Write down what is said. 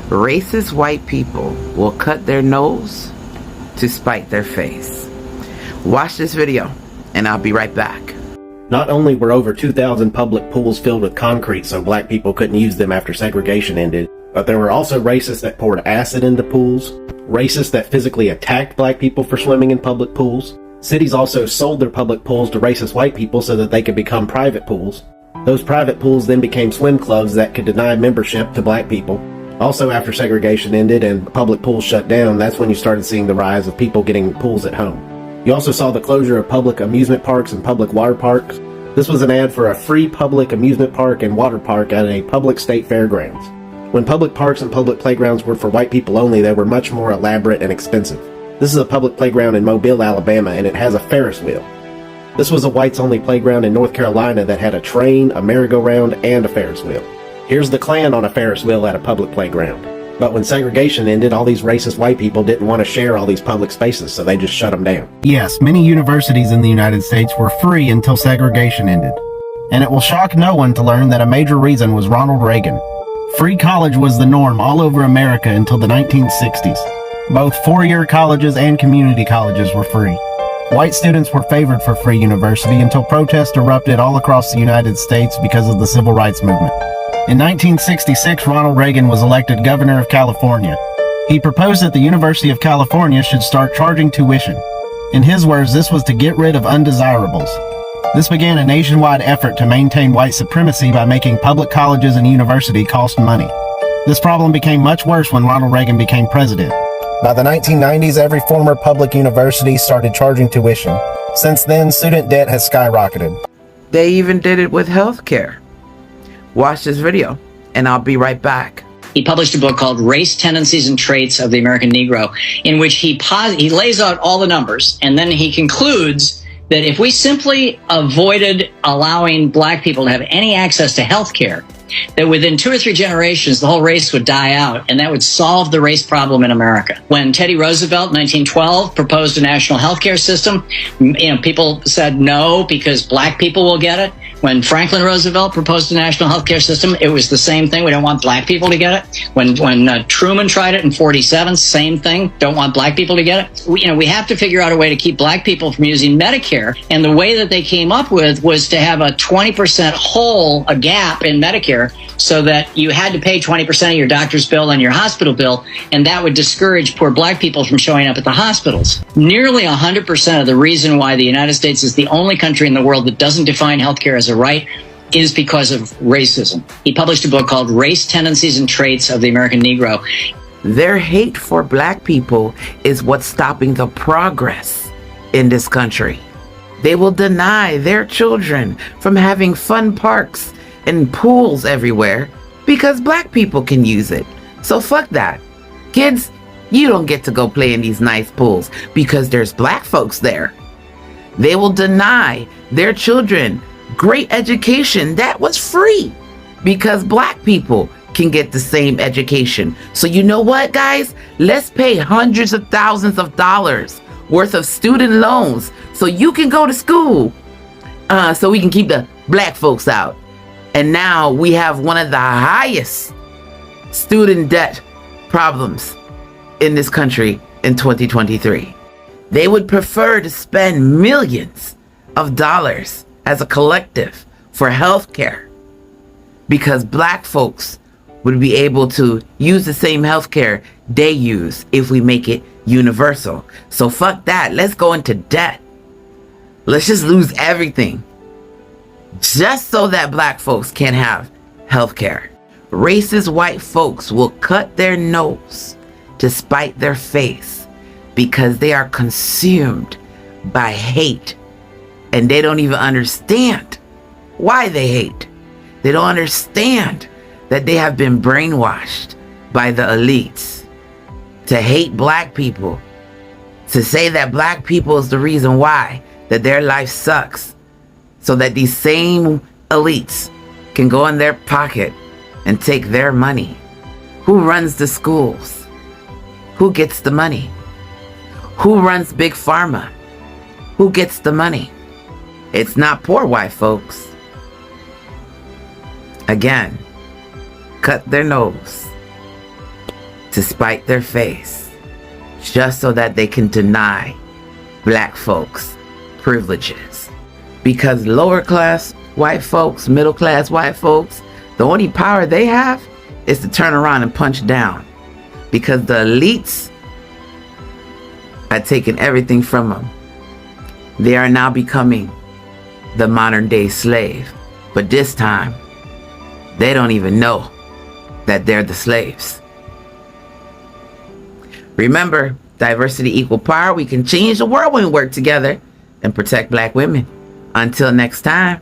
Racist white people will cut their nose to spite their face. Watch this video, and I'll be right back. Not only were over 2,000 public pools filled with concrete so black people couldn't use them after segregation ended, but there were also racists that poured acid into pools, racists that physically attacked black people for swimming in public pools. Cities also sold their public pools to racist white people so that they could become private pools. Those private pools then became swim clubs that could deny membership to black people. Also, after segregation ended and public pools shut down, that's when you started seeing the rise of people getting pools at home. You also saw the closure of public amusement parks and public water parks. This was an ad for a free public amusement park and water park at a public state fairgrounds. When public parks and public playgrounds were for white people only, they were much more elaborate and expensive. This is a public playground in Mobile, Alabama, and it has a Ferris wheel. This was a whites-only playground in North Carolina that had a train, a merry-go-round, and a Ferris wheel. Here's the Klan on a Ferris wheel at a public playground. But when segregation ended, all these racist white people didn't want to share all these public spaces, so they just shut them down. Yes, many universities in the United States were free until segregation ended. And it will shock no one to learn that a major reason was Ronald Reagan. Free college was the norm all over America until the 1960s. Both four-year colleges and community colleges were free. White students were favored for free university until protests erupted all across the United States because of the Civil Rights Movement. In 1966, Ronald Reagan was elected governor of California. He proposed that the University of California should start charging tuition. In his words, this was to get rid of undesirables. This began a nationwide effort to maintain white supremacy by making public colleges and university cost money. This problem became much worse when Ronald Reagan became president. By the 1990s, every former public university started charging tuition. Since then, student debt has skyrocketed. They even did it with healthcare. Watch this video, and I'll be right back. He published a book called Race, Tendencies, and Traits of the American Negro, in which he lays out all the numbers, and then he concludes that if we simply avoided allowing black people to have any access to health care, that within 2 or 3 generations, the whole race would die out, and that would solve the race problem in America. When Teddy Roosevelt, 1912, proposed a national health care system, people said no because black people will get it. When Franklin Roosevelt proposed a national health care system, it was the same thing. We don't want black people to get it. When Truman tried it in 47, same thing. Don't want black people to get it. We have to figure out a way to keep black people from using Medicare. And the way that they came up with was to have a 20% hole, a gap in Medicare, so that you had to pay 20% of your doctor's bill and your hospital bill, and that would discourage poor black people from showing up at the hospitals. Nearly 100% of the reason why the United States is the only country in the world that doesn't define healthcare as a right is because of racism. He published a book called Race, Tendencies, and Traits of the American Negro. Their hate for black people is what's stopping the progress in this country. They will deny their children from having fun parks and pools everywhere because black people can use it. So fuck that. Kids, you don't get to go play in these nice pools because there's black folks there. They will deny their children great education that was free because black people can get the same education. So you know what, guys? Let's pay hundreds of thousands of dollars worth of student loans so you can go to school, so we can keep the black folks out. And now we have one of the highest student debt problems in this country in 2023. They would prefer to spend millions of dollars as a collective for health care because black folks would be able to use the same health care they use if we make it universal. So fuck that. Let's go into debt. Let's just lose everything just so that black folks can have health care. Racist white folks will cut their nose to spite their face because they are consumed by hate, and they don't even understand why they hate. They don't understand that they have been brainwashed by the elites to hate black people, to say that black people is the reason why that their life sucks, so that these same elites can go in their pocket and take their money. Who runs the schools? Who gets the money? Who runs Big Pharma? Who gets the money? It's not poor white folks. Again, cut their nose to spite their face, just so that they can deny black folks privileges. Because lower class white folks, middle class white folks, the only power they have is to turn around and punch down. Because the elites are taking everything from them. They are now becoming the modern day slave. But this time, they don't even know that they're the slaves. Remember, diversity, equal power. We can change the world when we work together and protect black women. Until next time.